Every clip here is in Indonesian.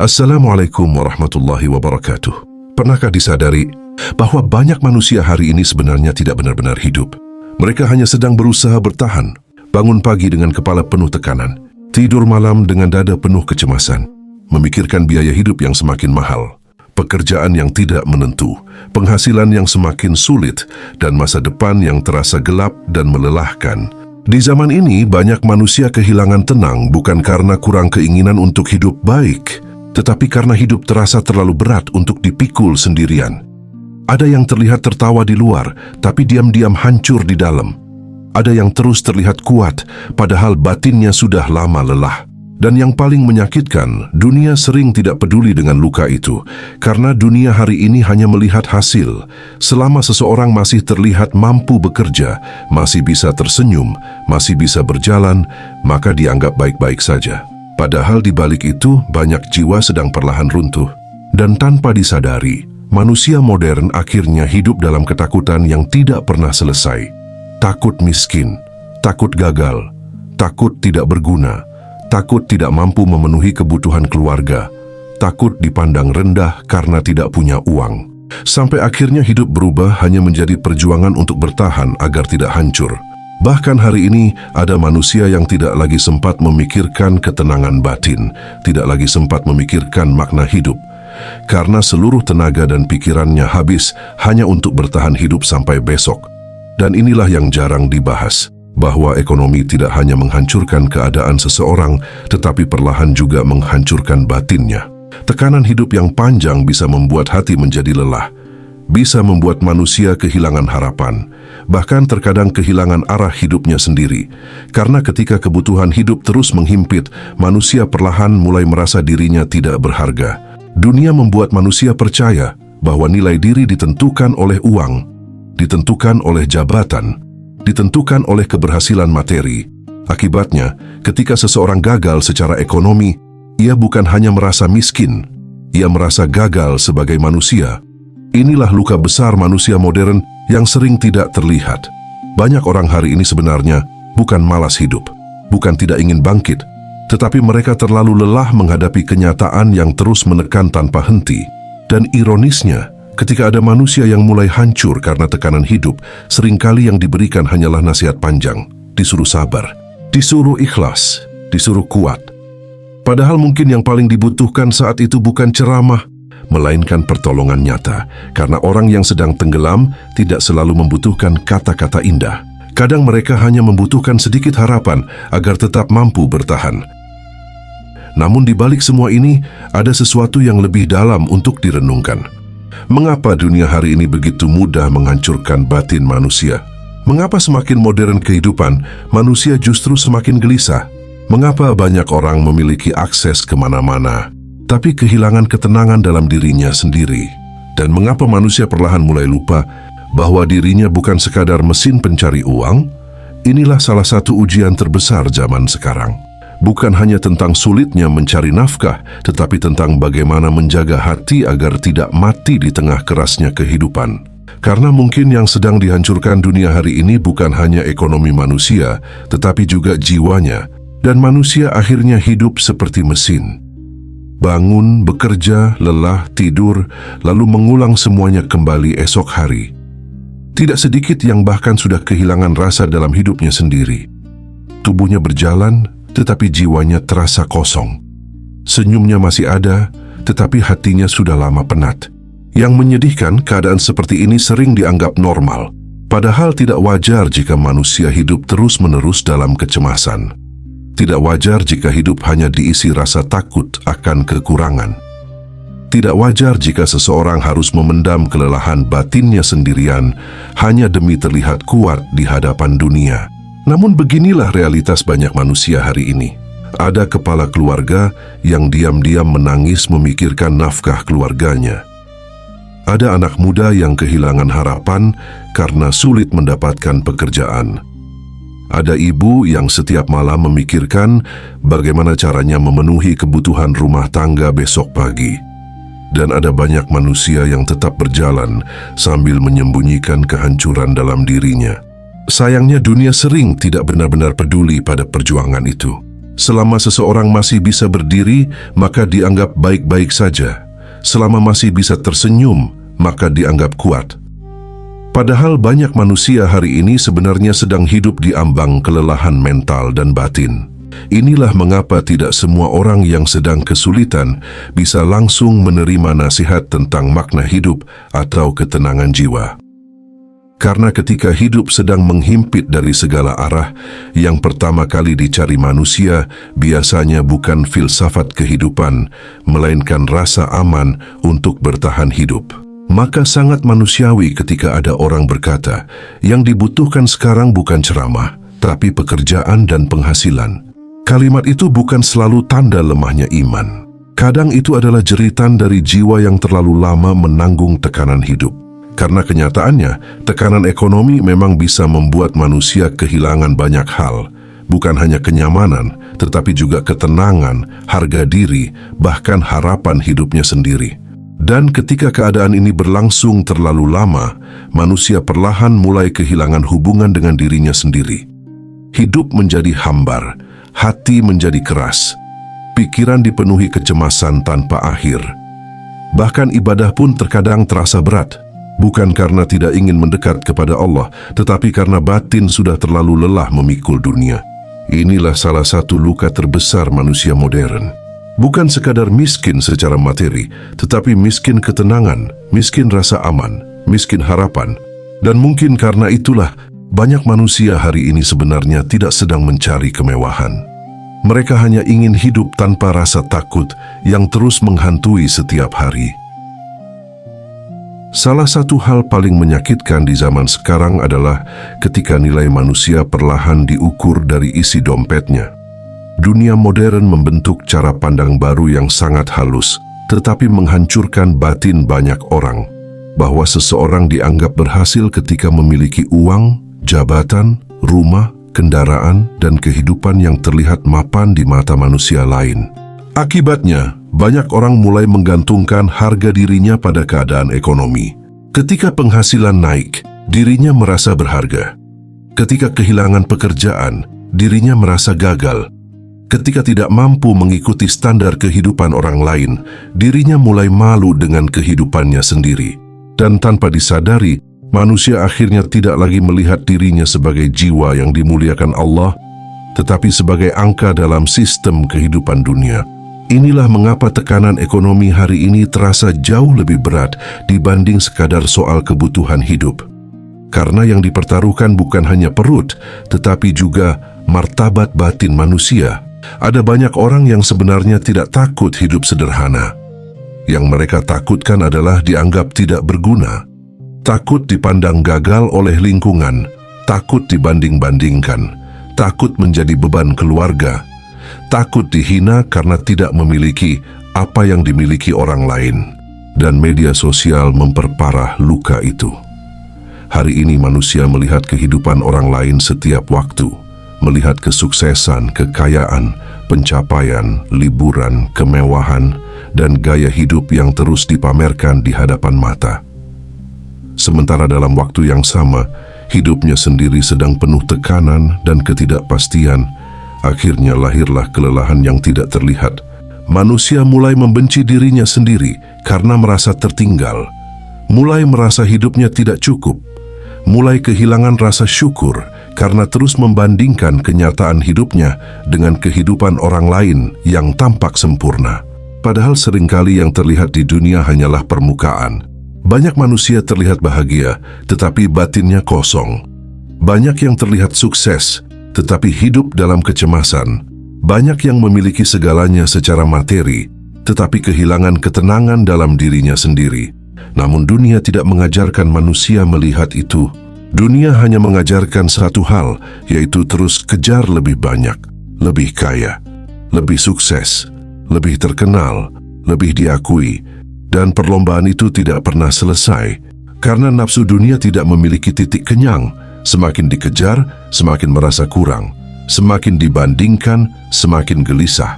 Assalamualaikum warahmatullahi wabarakatuh. Pernahkah disadari bahwa banyak manusia hari ini sebenarnya tidak benar-benar hidup? Mereka hanya sedang berusaha bertahan, bangun pagi dengan kepala penuh tekanan, tidur malam dengan dada penuh kecemasan, memikirkan biaya hidup yang semakin mahal, pekerjaan yang tidak menentu, penghasilan yang semakin sulit, dan masa depan yang terasa gelap dan melelahkan. Di zaman ini, banyak manusia kehilangan tenang bukan karena kurang keinginan untuk hidup baik, tetapi karena hidup terasa terlalu berat untuk dipikul sendirian. Ada yang terlihat tertawa di luar, tapi diam-diam hancur di dalam. Ada yang terus terlihat kuat, padahal batinnya sudah lama lelah. Dan yang paling menyakitkan, dunia sering tidak peduli dengan luka itu, karena dunia hari ini hanya melihat hasil. Selama seseorang masih terlihat mampu bekerja, masih bisa tersenyum, masih bisa berjalan, maka dianggap baik-baik saja. Padahal di balik itu banyak jiwa sedang perlahan runtuh. Dan tanpa disadari, manusia modern akhirnya hidup dalam ketakutan yang tidak pernah selesai. Takut miskin, takut gagal, takut tidak berguna, takut tidak mampu memenuhi kebutuhan keluarga, takut dipandang rendah karena tidak punya uang. Sampai akhirnya hidup berubah hanya menjadi perjuangan untuk bertahan agar tidak hancur. Bahkan hari ini ada manusia yang tidak lagi sempat memikirkan ketenangan batin, tidak lagi sempat memikirkan makna hidup, karena seluruh tenaga dan pikirannya habis hanya untuk bertahan hidup sampai besok. Dan inilah yang jarang dibahas, bahwa ekonomi tidak hanya menghancurkan keadaan seseorang, tetapi perlahan juga menghancurkan batinnya. Tekanan hidup yang panjang bisa membuat hati menjadi lelah, bisa membuat manusia kehilangan harapan, bahkan terkadang kehilangan arah hidupnya sendiri. Karena ketika kebutuhan hidup terus menghimpit, manusia perlahan mulai merasa dirinya tidak berharga. Dunia membuat manusia percaya bahwa nilai diri ditentukan oleh uang, ditentukan oleh jabatan, ditentukan oleh keberhasilan materi. Akibatnya, ketika seseorang gagal secara ekonomi, ia bukan hanya merasa miskin, ia merasa gagal sebagai manusia. Inilah luka besar manusia modern yang sering tidak terlihat. Banyak orang hari ini sebenarnya bukan malas hidup, bukan tidak ingin bangkit, tetapi mereka terlalu lelah menghadapi kenyataan yang terus menekan tanpa henti. Dan ironisnya, ketika ada manusia yang mulai hancur karena tekanan hidup, seringkali yang diberikan hanyalah nasihat panjang, disuruh sabar, disuruh ikhlas, disuruh kuat. Padahal mungkin yang paling dibutuhkan saat itu bukan ceramah, melainkan pertolongan nyata, karena orang yang sedang tenggelam tidak selalu membutuhkan kata-kata indah. Kadang mereka hanya membutuhkan sedikit harapan agar tetap mampu bertahan. Namun di balik semua ini, ada sesuatu yang lebih dalam untuk direnungkan. Mengapa dunia hari ini begitu mudah menghancurkan batin manusia? Mengapa semakin modern kehidupan, manusia justru semakin gelisah? Mengapa banyak orang memiliki akses kemana-mana, tapi kehilangan ketenangan dalam dirinya sendiri? Dan mengapa manusia perlahan mulai lupa bahwa dirinya bukan sekadar mesin pencari uang? Inilah salah satu ujian terbesar zaman sekarang. Bukan hanya tentang sulitnya mencari nafkah, tetapi tentang bagaimana menjaga hati agar tidak mati di tengah kerasnya kehidupan. Karena mungkin yang sedang dihancurkan dunia hari ini bukan hanya ekonomi manusia, tetapi juga jiwanya. Dan manusia akhirnya hidup seperti mesin. Bangun, bekerja, lelah, tidur, lalu mengulang semuanya kembali esok hari. Tidak sedikit yang bahkan sudah kehilangan rasa dalam hidupnya sendiri. Tubuhnya berjalan, tetapi jiwanya terasa kosong. Senyumnya masih ada, tetapi hatinya sudah lama penat. Yang menyedihkan, keadaan seperti ini sering dianggap normal. Padahal tidak wajar jika manusia hidup terus-menerus dalam kecemasan. Tidak wajar jika hidup hanya diisi rasa takut akan kekurangan. Tidak wajar jika seseorang harus memendam kelelahan batinnya sendirian hanya demi terlihat kuat di hadapan dunia. Namun beginilah realitas banyak manusia hari ini. Ada kepala keluarga yang diam-diam menangis memikirkan nafkah keluarganya. Ada anak muda yang kehilangan harapan karena sulit mendapatkan pekerjaan. Ada ibu yang setiap malam memikirkan bagaimana caranya memenuhi kebutuhan rumah tangga besok pagi. Dan ada banyak manusia yang tetap berjalan sambil menyembunyikan kehancuran dalam dirinya. Sayangnya dunia sering tidak benar-benar peduli pada perjuangan itu. Selama seseorang masih bisa berdiri, maka dianggap baik-baik saja. Selama masih bisa tersenyum, maka dianggap kuat. Padahal banyak manusia hari ini sebenarnya sedang hidup di ambang kelelahan mental dan batin. Inilah mengapa tidak semua orang yang sedang kesulitan bisa langsung menerima nasihat tentang makna hidup atau ketenangan jiwa. Karena ketika hidup sedang menghimpit dari segala arah, yang pertama kali dicari manusia biasanya bukan filsafat kehidupan, melainkan rasa aman untuk bertahan hidup. Maka sangat manusiawi ketika ada orang berkata, yang dibutuhkan sekarang bukan ceramah, tapi pekerjaan dan penghasilan. Kalimat itu bukan selalu tanda lemahnya iman. Kadang itu adalah jeritan dari jiwa yang terlalu lama menanggung tekanan hidup. Karena kenyataannya, tekanan ekonomi memang bisa membuat manusia kehilangan banyak hal, bukan hanya kenyamanan, tetapi juga ketenangan, harga diri, bahkan harapan hidupnya sendiri. Dan ketika keadaan ini berlangsung terlalu lama, manusia perlahan mulai kehilangan hubungan dengan dirinya sendiri. Hidup menjadi hambar, hati menjadi keras, pikiran dipenuhi kecemasan tanpa akhir. Bahkan ibadah pun terkadang terasa berat. Bukan karena tidak ingin mendekat kepada Allah, tetapi karena batin sudah terlalu lelah memikul dunia. Inilah salah satu luka terbesar manusia modern. Bukan sekadar miskin secara materi, tetapi miskin ketenangan, miskin rasa aman, miskin harapan. Dan mungkin karena itulah, banyak manusia hari ini sebenarnya tidak sedang mencari kemewahan. Mereka hanya ingin hidup tanpa rasa takut yang terus menghantui setiap hari. Salah satu hal paling menyakitkan di zaman sekarang adalah ketika nilai manusia perlahan diukur dari isi dompetnya. Dunia modern membentuk cara pandang baru yang sangat halus, tetapi menghancurkan batin banyak orang, bahwa seseorang dianggap berhasil ketika memiliki uang, jabatan, rumah, kendaraan, dan kehidupan yang terlihat mapan di mata manusia lain. Akibatnya, banyak orang mulai menggantungkan harga dirinya pada keadaan ekonomi. Ketika penghasilan naik, dirinya merasa berharga. Ketika kehilangan pekerjaan, dirinya merasa gagal. Ketika tidak mampu mengikuti standar kehidupan orang lain, dirinya mulai malu dengan kehidupannya sendiri. Dan tanpa disadari, manusia akhirnya tidak lagi melihat dirinya sebagai jiwa yang dimuliakan Allah, tetapi sebagai angka dalam sistem kehidupan dunia. Inilah mengapa tekanan ekonomi hari ini terasa jauh lebih berat dibanding sekadar soal kebutuhan hidup. Karena yang dipertaruhkan bukan hanya perut, tetapi juga martabat batin manusia. Ada banyak orang yang sebenarnya tidak takut hidup sederhana. Yang mereka takutkan adalah dianggap tidak berguna. Takut dipandang gagal oleh lingkungan, takut dibanding-bandingkan, takut menjadi beban keluarga, takut dihina karena tidak memiliki apa yang dimiliki orang lain, dan media sosial memperparah luka itu. Hari ini manusia melihat kehidupan orang lain setiap waktu, melihat kesuksesan, kekayaan, pencapaian, liburan, kemewahan, dan gaya hidup yang terus dipamerkan di hadapan mata. Sementara dalam waktu yang sama, hidupnya sendiri sedang penuh tekanan dan ketidakpastian. Akhirnya lahirlah kelelahan yang tidak terlihat. Manusia mulai membenci dirinya sendiri karena merasa tertinggal, mulai merasa hidupnya tidak cukup, mulai kehilangan rasa syukur karena terus membandingkan kenyataan hidupnya dengan kehidupan orang lain yang tampak sempurna. Padahal seringkali yang terlihat di dunia hanyalah permukaan. Banyak manusia terlihat bahagia, tetapi batinnya kosong. Banyak yang terlihat sukses, tetapi hidup dalam kecemasan. Banyak yang memiliki segalanya secara materi, tetapi kehilangan ketenangan dalam dirinya sendiri. Namun dunia tidak mengajarkan manusia melihat itu. Dunia hanya mengajarkan satu hal, yaitu terus kejar lebih banyak, lebih kaya, lebih sukses, lebih terkenal, lebih diakui. Dan perlombaan itu tidak pernah selesai, karena nafsu dunia tidak memiliki titik kenyang. Semakin dikejar, semakin merasa kurang. Semakin dibandingkan, semakin gelisah.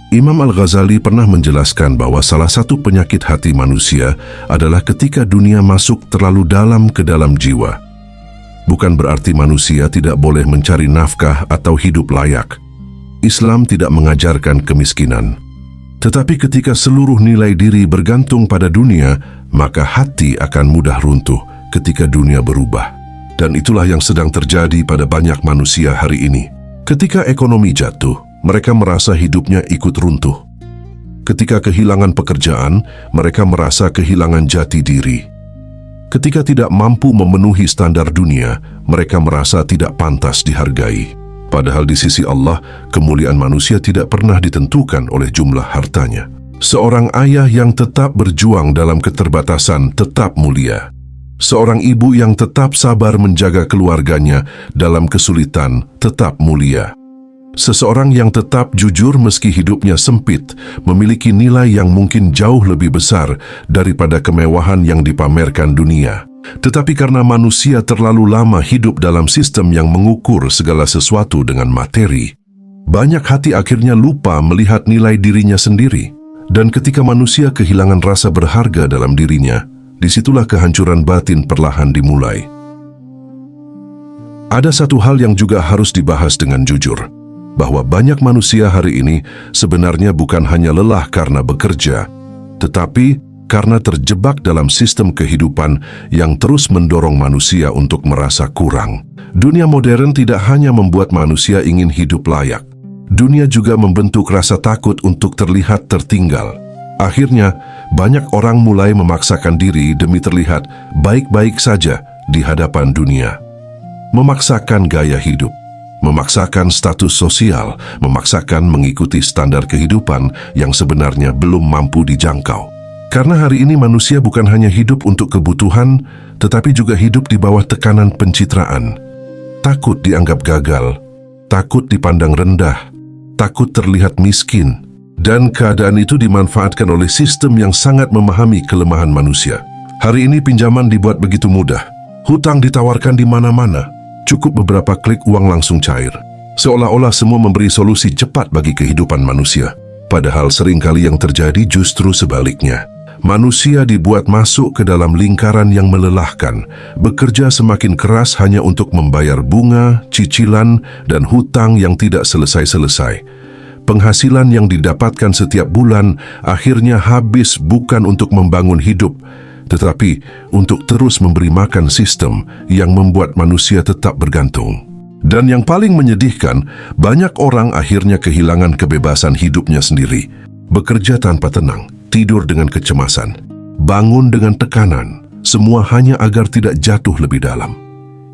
Imam Al-Ghazali pernah menjelaskan bahwa salah satu penyakit hati manusia adalah ketika dunia masuk terlalu dalam ke dalam jiwa. bukan berarti manusia tidak boleh mencari nafkah atau hidup layak. Islam tidak mengajarkan kemiskinan. Tetapi ketika seluruh nilai diri bergantung pada dunia, maka hati akan mudah runtuh ketika dunia berubah. Dan itulah yang sedang terjadi pada banyak manusia hari ini. Ketika ekonomi jatuh, mereka merasa hidupnya ikut runtuh. Ketika kehilangan pekerjaan, mereka merasa kehilangan jati diri. Ketika tidak mampu memenuhi standar dunia, mereka merasa tidak pantas dihargai. Padahal di sisi Allah, kemuliaan manusia tidak pernah ditentukan oleh jumlah hartanya. Seorang ayah yang tetap berjuang dalam keterbatasan tetap mulia. Seorang ibu yang tetap sabar menjaga keluarganya dalam kesulitan tetap mulia. Seseorang yang tetap jujur meski hidupnya sempit memiliki nilai yang mungkin jauh lebih besar daripada kemewahan yang dipamerkan dunia. Tetapi karena manusia terlalu lama hidup dalam sistem yang mengukur segala sesuatu dengan materi, banyak hati akhirnya lupa melihat nilai dirinya sendiri. Dan ketika manusia kehilangan rasa berharga dalam dirinya, disitulah kehancuran batin perlahan dimulai. Ada satu hal yang juga harus dibahas dengan jujur, bahwa banyak manusia hari ini sebenarnya bukan hanya lelah karena bekerja, tetapi karena terjebak dalam sistem kehidupan yang terus mendorong manusia untuk merasa kurang. Dunia modern tidak hanya membuat manusia ingin hidup layak. Dunia juga membentuk rasa takut untuk terlihat tertinggal. Akhirnya, banyak orang mulai memaksakan diri demi terlihat baik-baik saja di hadapan dunia. Memaksakan gaya hidup, memaksakan status sosial, memaksakan mengikuti standar kehidupan yang sebenarnya belum mampu dijangkau. Karena hari ini manusia bukan hanya hidup untuk kebutuhan, tetapi juga hidup di bawah tekanan pencitraan. Takut dianggap gagal, takut dipandang rendah, takut terlihat miskin, dan keadaan itu dimanfaatkan oleh sistem yang sangat memahami kelemahan manusia. Hari ini pinjaman dibuat begitu mudah, hutang ditawarkan di mana-mana, cukup beberapa klik uang langsung cair. Seolah-olah semua memberi solusi cepat bagi kehidupan manusia. Padahal seringkali yang terjadi justru sebaliknya. Manusia dibuat masuk ke dalam lingkaran yang melelahkan, bekerja semakin keras hanya untuk membayar bunga, cicilan, dan hutang yang tidak selesai-selesai. Penghasilan yang didapatkan setiap bulan akhirnya habis bukan untuk membangun hidup, tetapi untuk terus memberi makan sistem yang membuat manusia tetap bergantung. Dan yang paling menyedihkan, banyak orang akhirnya kehilangan kebebasan hidupnya sendiri. Bekerja tanpa tenang, tidur dengan kecemasan, bangun dengan tekanan, semua hanya agar tidak jatuh lebih dalam.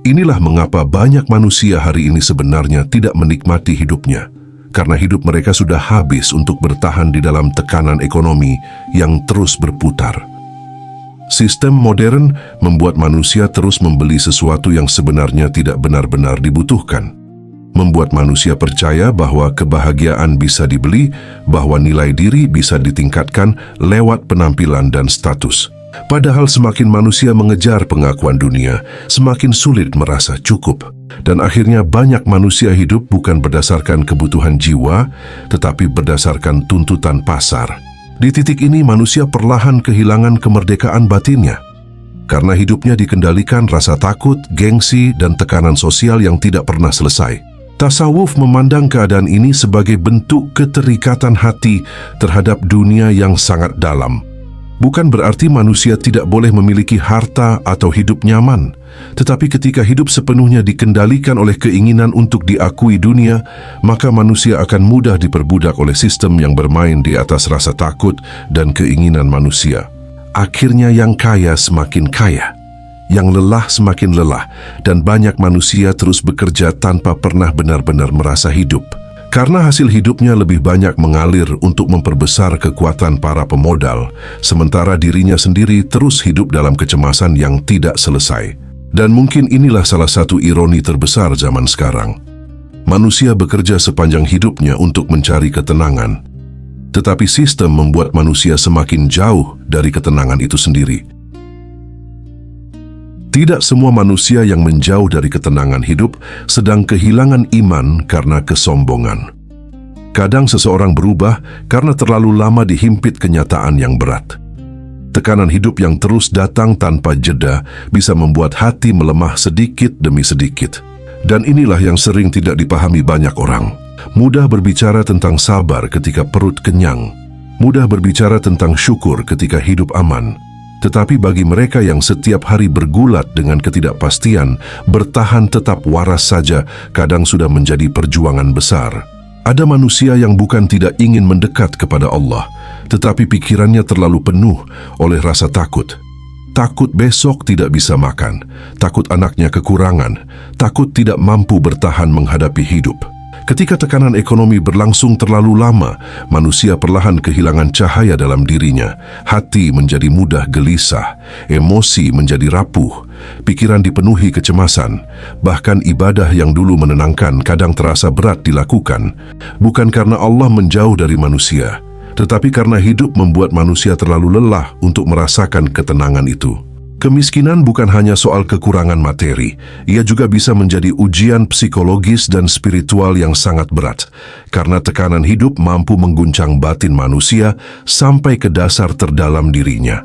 Inilah mengapa banyak manusia hari ini sebenarnya tidak menikmati hidupnya, karena hidup mereka sudah habis untuk bertahan di dalam tekanan ekonomi yang terus berputar. Sistem modern membuat manusia terus membeli sesuatu yang sebenarnya tidak benar-benar dibutuhkan. Membuat manusia percaya bahwa kebahagiaan bisa dibeli, bahwa nilai diri bisa ditingkatkan lewat penampilan dan status. Padahal semakin manusia mengejar pengakuan dunia, semakin sulit merasa cukup. Dan akhirnya banyak manusia hidup bukan berdasarkan kebutuhan jiwa, tetapi berdasarkan tuntutan pasar. Di titik ini manusia perlahan kehilangan kemerdekaan batinnya. Karena hidupnya dikendalikan rasa takut, gengsi, dan tekanan sosial yang tidak pernah selesai. Tasawuf memandang keadaan ini sebagai bentuk keterikatan hati terhadap dunia yang sangat dalam. Bukan berarti manusia tidak boleh memiliki harta atau hidup nyaman, tetapi ketika hidup sepenuhnya dikendalikan oleh keinginan untuk diakui dunia, maka manusia akan mudah diperbudak oleh sistem yang bermain di atas rasa takut dan keinginan manusia. Akhirnya yang kaya semakin kaya, yang lelah semakin lelah, dan banyak manusia terus bekerja tanpa pernah benar-benar merasa hidup. Karena hasil hidupnya lebih banyak mengalir untuk memperbesar kekuatan para pemodal, sementara dirinya sendiri terus hidup dalam kecemasan yang tidak selesai. Dan mungkin inilah salah satu ironi terbesar zaman sekarang. Manusia bekerja sepanjang hidupnya untuk mencari ketenangan, tetapi sistem membuat manusia semakin jauh dari ketenangan itu sendiri. Tidak semua manusia yang menjauh dari ketenangan hidup sedang kehilangan iman karena kesombongan. Kadang seseorang berubah karena terlalu lama dihimpit kenyataan yang berat. Tekanan hidup yang terus datang tanpa jeda bisa membuat hati melemah sedikit demi sedikit. Dan inilah yang sering tidak dipahami banyak orang. Mudah berbicara tentang sabar ketika perut kenyang. Mudah berbicara tentang syukur ketika hidup aman. Tetapi bagi mereka yang setiap hari bergulat dengan ketidakpastian, bertahan tetap waras saja kadang sudah menjadi perjuangan besar. Ada manusia yang bukan tidak ingin mendekat kepada Allah, tetapi pikirannya terlalu penuh oleh rasa takut. Takut besok tidak bisa makan, takut anaknya kekurangan, takut tidak mampu bertahan menghadapi hidup. Ketika tekanan ekonomi berlangsung terlalu lama, manusia perlahan kehilangan cahaya dalam dirinya. Hati menjadi mudah gelisah, emosi menjadi rapuh, pikiran dipenuhi kecemasan. Bahkan ibadah yang dulu menenangkan kadang terasa berat dilakukan. Bukan karena Allah menjauh dari manusia, tetapi karena hidup membuat manusia terlalu lelah untuk merasakan ketenangan itu. Kemiskinan bukan hanya soal kekurangan materi, ia juga bisa menjadi ujian psikologis dan spiritual yang sangat berat, karena tekanan hidup mampu mengguncang batin manusia sampai ke dasar terdalam dirinya.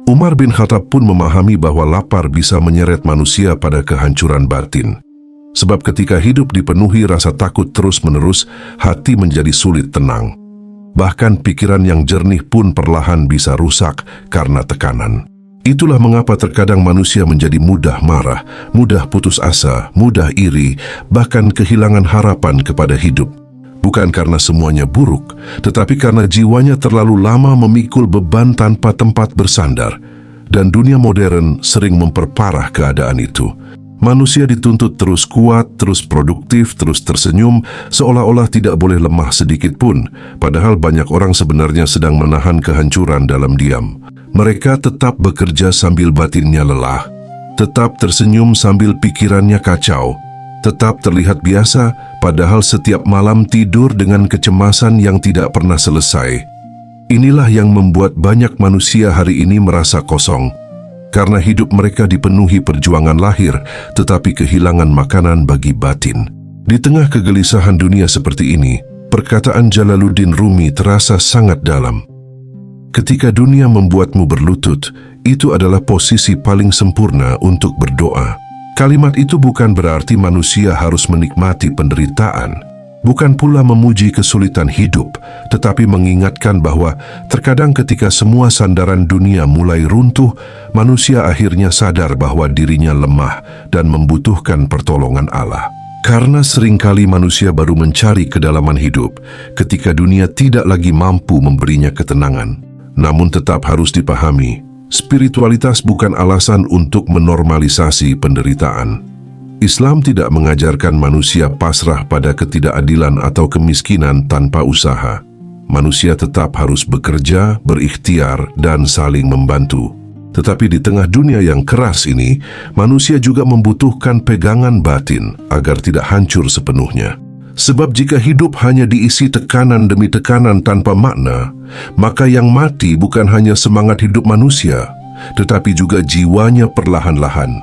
Umar bin Khattab pun memahami bahwa lapar bisa menyeret manusia pada kehancuran batin. Sebab ketika hidup dipenuhi rasa takut terus-menerus, hati menjadi sulit tenang. Bahkan pikiran yang jernih pun perlahan bisa rusak karena tekanan. Itulah mengapa terkadang manusia menjadi mudah marah, mudah putus asa, mudah iri, bahkan kehilangan harapan kepada hidup. Bukan karena semuanya buruk, tetapi karena jiwanya terlalu lama memikul beban tanpa tempat bersandar. Dan dunia modern sering memperparah keadaan itu. Manusia dituntut terus kuat, terus produktif, terus tersenyum, seolah-olah tidak boleh lemah sedikit pun, padahal banyak orang sebenarnya sedang menahan kehancuran dalam diam. Mereka tetap bekerja sambil batinnya lelah, tetap tersenyum sambil pikirannya kacau, tetap terlihat biasa, padahal setiap malam tidur dengan kecemasan yang tidak pernah selesai. Inilah yang membuat banyak manusia hari ini merasa kosong, karena hidup mereka dipenuhi perjuangan lahir, tetapi kehilangan makanan bagi batin. Di tengah kegelisahan dunia seperti ini, perkataan Jalaluddin Rumi terasa sangat dalam. Ketika dunia membuatmu berlutut, itu adalah posisi paling sempurna untuk berdoa. Kalimat itu bukan berarti manusia harus menikmati penderitaan, bukan pula memuji kesulitan hidup, tetapi mengingatkan bahwa terkadang ketika semua sandaran dunia mulai runtuh, manusia akhirnya sadar bahwa dirinya lemah dan membutuhkan pertolongan Allah. Karena seringkali manusia baru mencari kedalaman hidup ketika dunia tidak lagi mampu memberinya ketenangan. Namun tetap harus dipahami, spiritualitas bukan alasan untuk menormalisasi penderitaan. Islam tidak mengajarkan manusia pasrah pada ketidakadilan atau kemiskinan tanpa usaha. Manusia tetap harus bekerja, berikhtiar, dan saling membantu. Tetapi di tengah dunia yang keras ini, manusia juga membutuhkan pegangan batin agar tidak hancur sepenuhnya. Sebab jika hidup hanya diisi tekanan demi tekanan tanpa makna, maka yang mati bukan hanya semangat hidup manusia, tetapi juga jiwanya perlahan-lahan.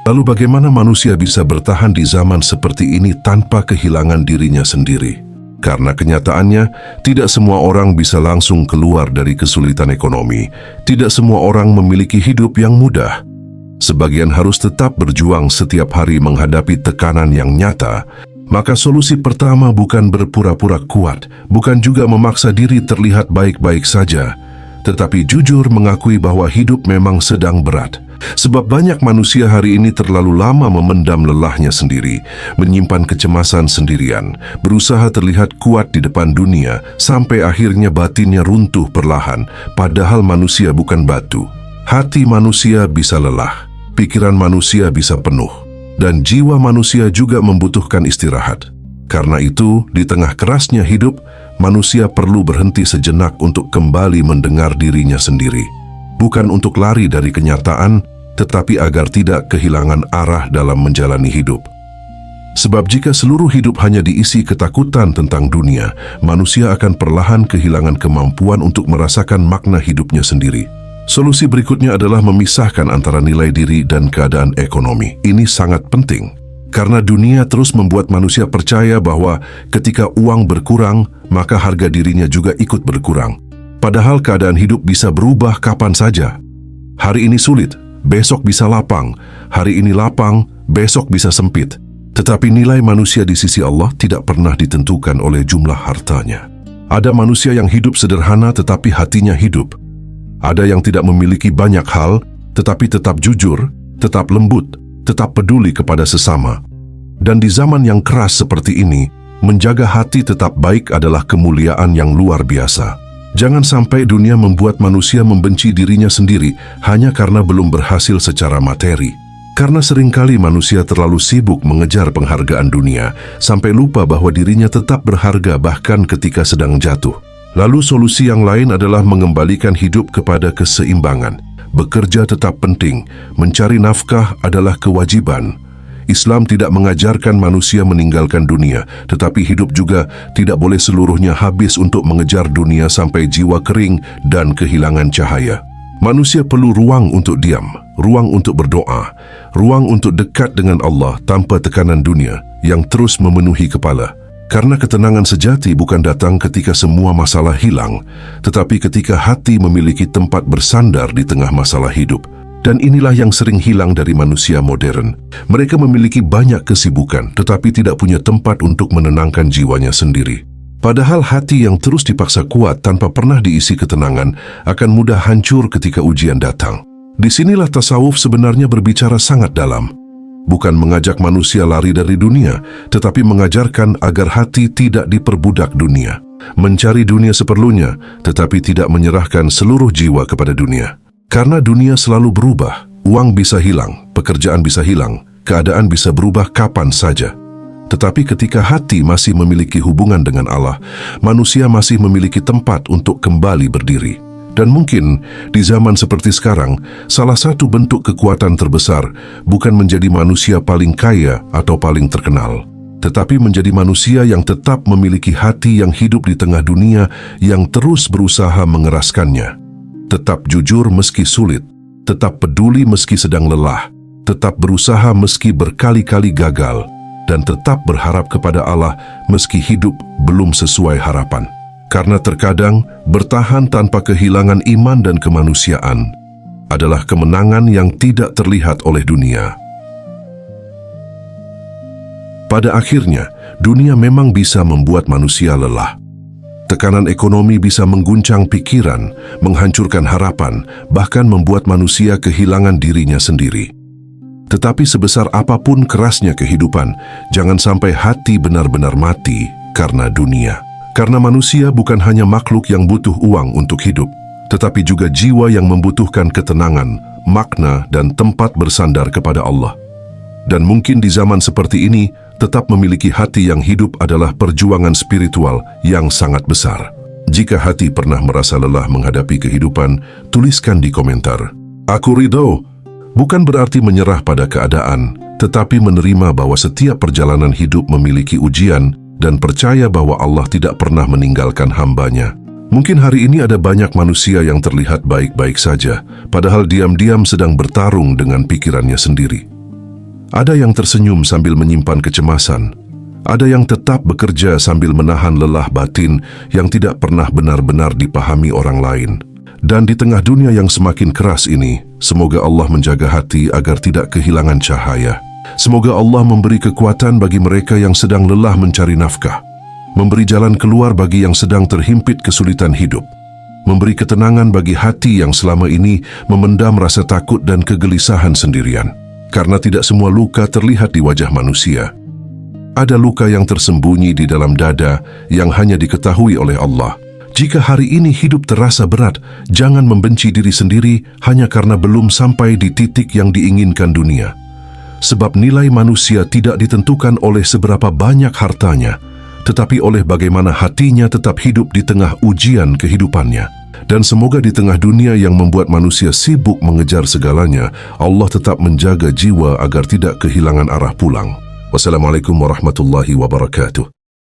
Lalu bagaimana manusia bisa bertahan di zaman seperti ini tanpa kehilangan dirinya sendiri? Karena kenyataannya, tidak semua orang bisa langsung keluar dari kesulitan ekonomi. Tidak semua orang memiliki hidup yang mudah. Sebagian harus tetap berjuang setiap hari menghadapi tekanan yang nyata. Maka solusi pertama bukan berpura-pura kuat, bukan juga memaksa diri terlihat baik-baik saja, tetapi jujur mengakui bahwa hidup memang sedang berat. Sebab banyak manusia hari ini terlalu lama memendam lelahnya sendiri, menyimpan kecemasan sendirian, berusaha terlihat kuat di depan dunia, sampai akhirnya batinnya runtuh perlahan, padahal manusia bukan batu. Hati manusia bisa lelah, pikiran manusia bisa penuh, dan jiwa manusia juga membutuhkan istirahat. Karena itu, di tengah kerasnya hidup, manusia perlu berhenti sejenak untuk kembali mendengar dirinya sendiri. Bukan untuk lari dari kenyataan, tetapi agar tidak kehilangan arah dalam menjalani hidup. Sebab jika seluruh hidup hanya diisi ketakutan tentang dunia, manusia akan perlahan kehilangan kemampuan untuk merasakan makna hidupnya sendiri. Solusi berikutnya adalah memisahkan antara nilai diri dan keadaan ekonomi. Ini sangat penting, karena dunia terus membuat manusia percaya bahwa ketika uang berkurang, maka harga dirinya juga ikut berkurang. Padahal keadaan hidup bisa berubah kapan saja. Hari ini sulit, besok bisa lapang. Hari ini lapang, besok bisa sempit. Tetapi nilai manusia di sisi Allah tidak pernah ditentukan oleh jumlah hartanya. Ada manusia yang hidup sederhana tetapi hatinya hidup. Ada yang tidak memiliki banyak hal, tetapi tetap jujur, tetap lembut, tetap peduli kepada sesama. Dan di zaman yang keras seperti ini, menjaga hati tetap baik adalah kemuliaan yang luar biasa. Jangan sampai dunia membuat manusia membenci dirinya sendiri hanya karena belum berhasil secara materi. Karena seringkali manusia terlalu sibuk mengejar penghargaan dunia, sampai lupa bahwa dirinya tetap berharga bahkan ketika sedang jatuh. Lalu solusi yang lain adalah mengembalikan hidup kepada keseimbangan. Bekerja tetap penting, mencari nafkah adalah kewajiban. Islam tidak mengajarkan manusia meninggalkan dunia, tetapi hidup juga tidak boleh seluruhnya habis untuk mengejar dunia sampai jiwa kering dan kehilangan cahaya. Manusia perlu ruang untuk diam, ruang untuk berdoa, ruang untuk dekat dengan Allah tanpa tekanan dunia yang terus memenuhi kepala. Karena ketenangan sejati bukan datang ketika semua masalah hilang, tetapi ketika hati memiliki tempat bersandar di tengah masalah hidup. Dan inilah yang sering hilang dari manusia modern. Mereka memiliki banyak kesibukan, tetapi tidak punya tempat untuk menenangkan jiwanya sendiri. Padahal hati yang terus dipaksa kuat tanpa pernah diisi ketenangan akan mudah hancur ketika ujian datang. Disinilah tasawuf sebenarnya berbicara sangat dalam. Bukan mengajak manusia lari dari dunia, tetapi mengajarkan agar hati tidak diperbudak dunia. Mencari dunia seperlunya, tetapi tidak menyerahkan seluruh jiwa kepada dunia. Karena dunia selalu berubah, uang bisa hilang, pekerjaan bisa hilang, keadaan bisa berubah kapan saja. Tetapi ketika hati masih memiliki hubungan dengan Allah, manusia masih memiliki tempat untuk kembali berdiri. Dan mungkin di zaman seperti sekarang, salah satu bentuk kekuatan terbesar bukan menjadi manusia paling kaya atau paling terkenal, tetapi menjadi manusia yang tetap memiliki hati yang hidup di tengah dunia yang terus berusaha mengeraskannya. Tetap jujur meski sulit, tetap peduli meski sedang lelah, tetap berusaha meski berkali-kali gagal, dan tetap berharap kepada Allah meski hidup belum sesuai harapan. Karena terkadang bertahan tanpa kehilangan iman dan kemanusiaan adalah kemenangan yang tidak terlihat oleh dunia. Pada akhirnya, dunia memang bisa membuat manusia lelah. Tekanan ekonomi bisa mengguncang pikiran, menghancurkan harapan, bahkan membuat manusia kehilangan dirinya sendiri. Tetapi sebesar apapun kerasnya kehidupan, jangan sampai hati benar-benar mati karena dunia. Karena manusia bukan hanya makhluk yang butuh uang untuk hidup, tetapi juga jiwa yang membutuhkan ketenangan, makna, dan tempat bersandar kepada Allah. Dan mungkin di zaman seperti ini, tetap memiliki hati yang hidup adalah perjuangan spiritual yang sangat besar. Jika hati pernah merasa lelah menghadapi kehidupan, tuliskan di komentar. Aku ridho, bukan berarti menyerah pada keadaan, tetapi menerima bahwa setiap perjalanan hidup memiliki ujian dan percaya bahwa Allah tidak pernah meninggalkan hambanya. Mungkin hari ini ada banyak manusia yang terlihat baik-baik saja, padahal diam-diam sedang bertarung dengan pikirannya sendiri. Ada yang tersenyum sambil menyimpan kecemasan. Ada yang tetap bekerja sambil menahan lelah batin yang tidak pernah benar-benar dipahami orang lain. Dan di tengah dunia yang semakin keras ini, semoga Allah menjaga hati agar tidak kehilangan cahaya. Semoga Allah memberi kekuatan bagi mereka yang sedang lelah mencari nafkah, memberi jalan keluar bagi yang sedang terhimpit kesulitan hidup, memberi ketenangan bagi hati yang selama ini memendam rasa takut dan kegelisahan sendirian. Karena tidak semua luka terlihat di wajah manusia. Ada luka yang tersembunyi di dalam dada yang hanya diketahui oleh Allah. Jika hari ini hidup terasa berat, jangan membenci diri sendiri hanya karena belum sampai di titik yang diinginkan dunia. Sebab nilai manusia tidak ditentukan oleh seberapa banyak hartanya, tetapi oleh bagaimana hatinya tetap hidup di tengah ujian kehidupannya. Dan semoga di tengah dunia yang membuat manusia sibuk mengejar segalanya, Allah tetap menjaga jiwa agar tidak kehilangan arah pulang. Wassalamualaikum warahmatullahi wabarakatuh.